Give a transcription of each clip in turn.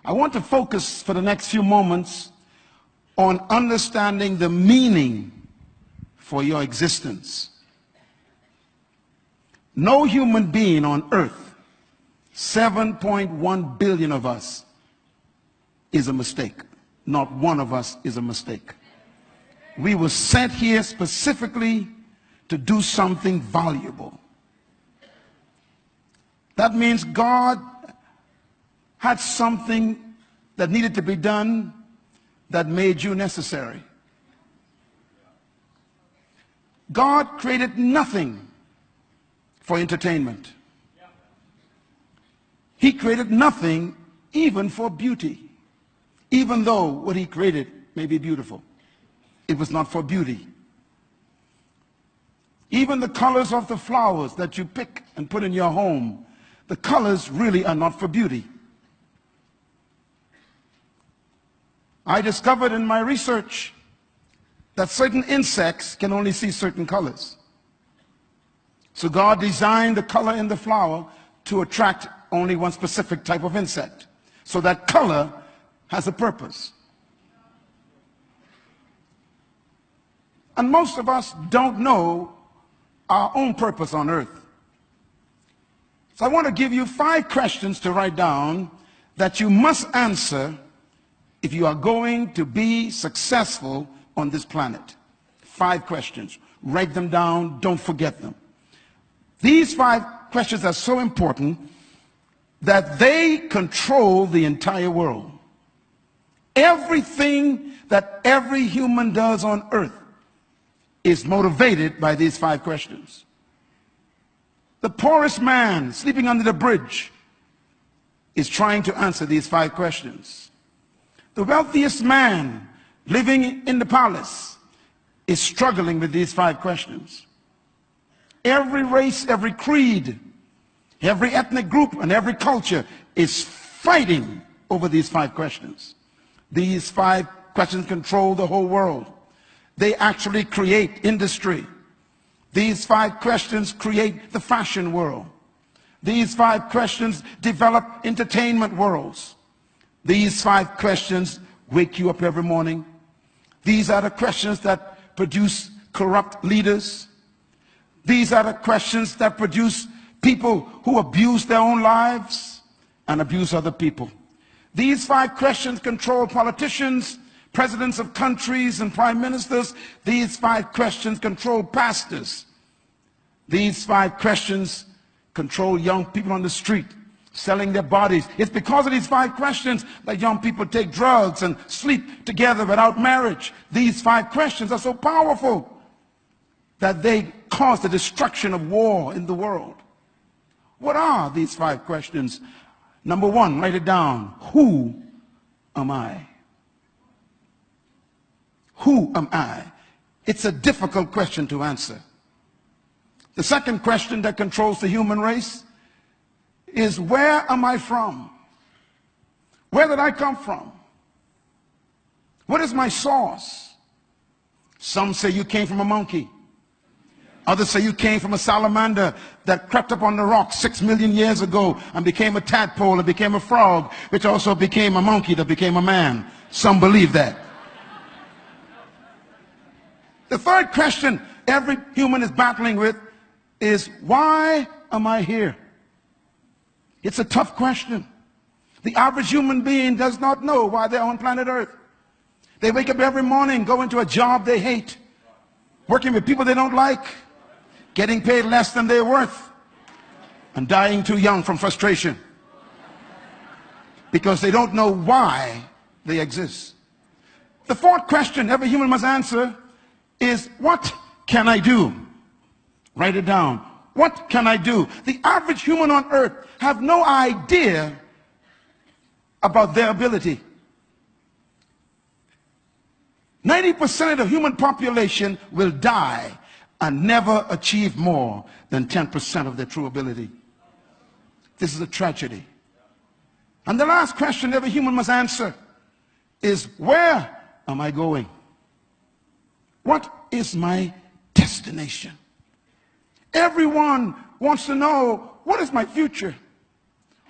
I want to focus for the next few moments on understanding the meaning for your existence. No human being on earth, 7.1 billion of us, is a mistake. Not one of us is a mistake. We were sent here specifically to do something valuable. That means God had something that needed to be done that made you necessary. God created nothing for entertainment. He created nothing even for beauty, even though what he created may be beautiful. It was not for beauty. Even the colors of the flowers that you pick and put in your home, the colors really are not for beauty. I discovered in my research that certain insects can only see certain colors. So God designed the color in the flower to attract only one specific type of insect. So that color has a purpose. And most of us don't know our own purpose on earth. So I want to give you 5 questions to write down that you must answer if you are going to be successful on this planet. 5 questions. Write them down. Don't forget them. These 5 questions are so important that they control the entire world. Everything that every human does on earth is motivated by these 5 questions. The poorest man sleeping under the bridge is trying to answer these 5 questions. The wealthiest man living in the palace is struggling with these 5 questions. Every race, every creed, every ethnic group, and every culture is fighting over these 5 questions. These 5 questions control the whole world. They actually create industry. These 5 questions create the fashion world. These 5 questions develop entertainment worlds. These 5 questions wake you up every morning. These are the questions that produce corrupt leaders. These are the questions that produce people who abuse their own lives and abuse other people. These 5 questions control politicians, presidents of countries, and prime ministers. These 5 questions control pastors. These 5 questions control young people on the street, selling their bodies. It's because of these 5 questions that young people take drugs and sleep together without marriage. These 5 questions are so powerful that they cause the destruction of war in the world. What are these 5 questions? Number 1, write it down. Who am I? Who am I? It's a difficult question to answer. The second question that controls the human race is, where am I from? Where did I come from? What is my source? Some say you came from a monkey. Others say you came from a salamander that crept up on the rock 6 million years ago and became a tadpole and became a frog, which also became a monkey that became a man. Some believe that. The third question every human is battling with is, why am I here? It's a tough question. The average human being does not know why they're on planet Earth. They wake up every morning, go into a job they hate, working with people they don't like, getting paid less than they're worth, and dying too young from frustration because they don't know why they exist. The fourth question every human must answer is, what can I do? Write it down. What can I do? The average human on earth have no idea about their ability. 90% of the human population will die and never achieve more than 10% of their true ability. This is a tragedy. And the last question every human must answer is, where am I going? What is my destination? Everyone wants to know, what is my future?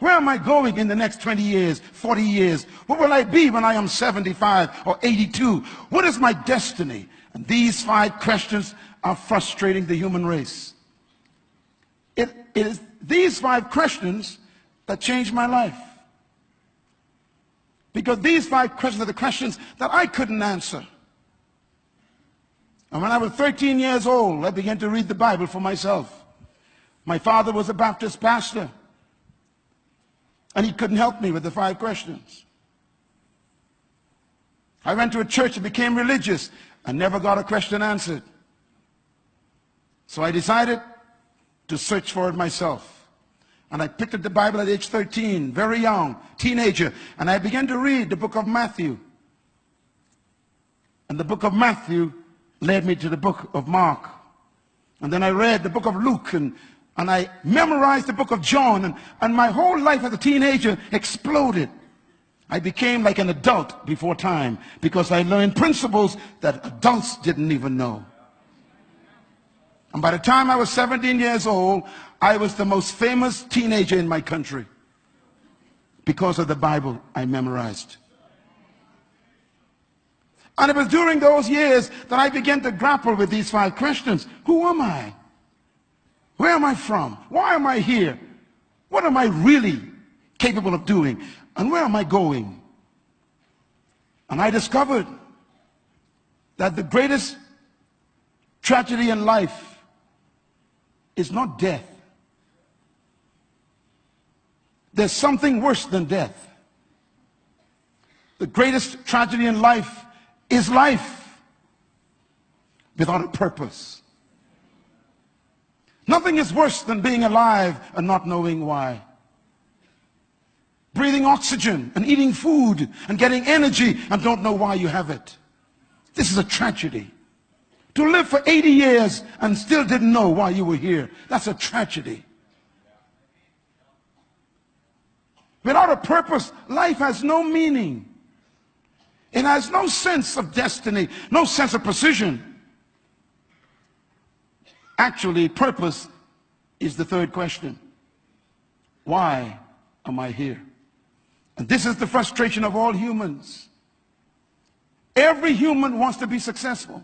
Where am I going in the next 20 years, 40 years? What will I be when I am 75 or 82? What is my destiny? And these 5 questions are frustrating the human race. It is these 5 questions that changed my life. Because these 5 questions are the questions that I couldn't answer. And when I was 13 years old, I began to read the Bible for myself. My father was a Baptist pastor, and he couldn't help me with the 5 questions. I went to a church and became religious and never got a question answered. So I decided to search for it myself. And I picked up the Bible at age 13, very young, teenager, and I began to read the book of Matthew. And the book of Matthew led me to the book of Mark. And then I read the book of Luke, and I memorized the book of John, and my whole life as a teenager exploded. I became like an adult before time because I learned principles that adults didn't even know. And by the time I was 17 years old, I was the most famous teenager in my country because of the Bible I memorized. And it was during those years that I began to grapple with these 5 questions. Who am I? Where am I from? Why am I here? What am I really capable of doing? And where am I going? And I discovered that the greatest tragedy in life is not death. There's something worse than death. The greatest tragedy in life is life without a purpose. Nothing is worse than being alive and not knowing why. Breathing oxygen and eating food and getting energy and don't know why you have it. This is a tragedy. To live for 80 years and still didn't know why you were here, that's a tragedy. Without a purpose, life has no meaning. It has no sense of destiny, no sense of precision. Actually, purpose is the 3rd question. Why am I here? And this is the frustration of all humans. Every human wants to be successful.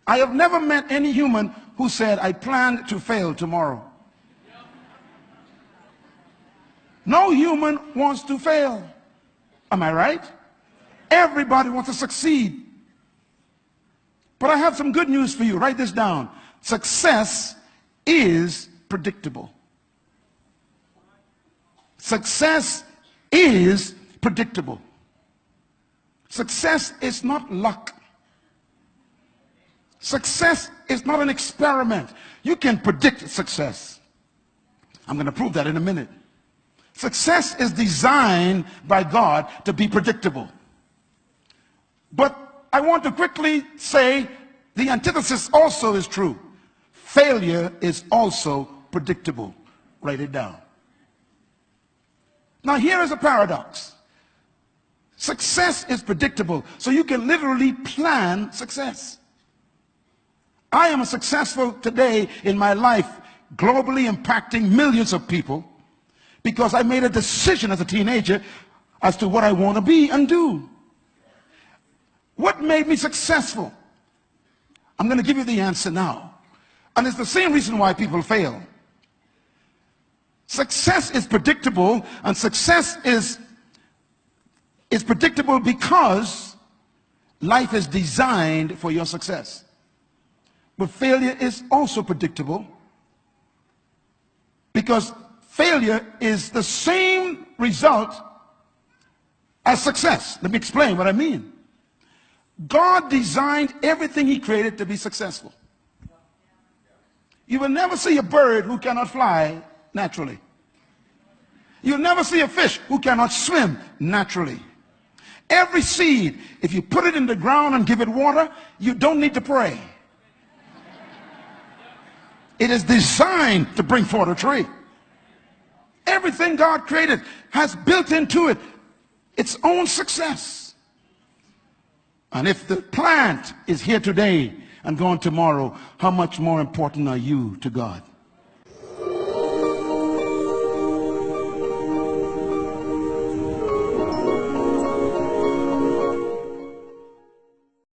I have never met any human who said, I plan to fail tomorrow. No human wants to fail. Am I right? Everybody wants to succeed. But I have some good news for you. Write this down. Success is predictable. Success is predictable. Success is not luck. Success is not an experiment. You can predict success. I'm going to prove that in a minute. Success is designed by God to be predictable. But I want to quickly say the antithesis also is true. Failure is also predictable. Write it down. Now here is a paradox. Success is predictable, so you can literally plan success. I am successful today in my life, globally impacting millions of people, because I made a decision as a teenager as to what I want to be and do. What made me successful? I'm going to give you the answer now. And it's the same reason why people fail. Success is predictable, and success is predictable because life is designed for your success. But failure is also predictable because failure is the same result as success. Let me explain what I mean. God designed everything he created to be successful. You will never see a bird who cannot fly naturally. You'll never see a fish who cannot swim naturally. Every seed, if you put it in the ground and give it water, you don't need to pray. It is designed to bring forth a tree. Everything God created has built into it its own success. And if the plant is here today and gone tomorrow, how much more important are you to God?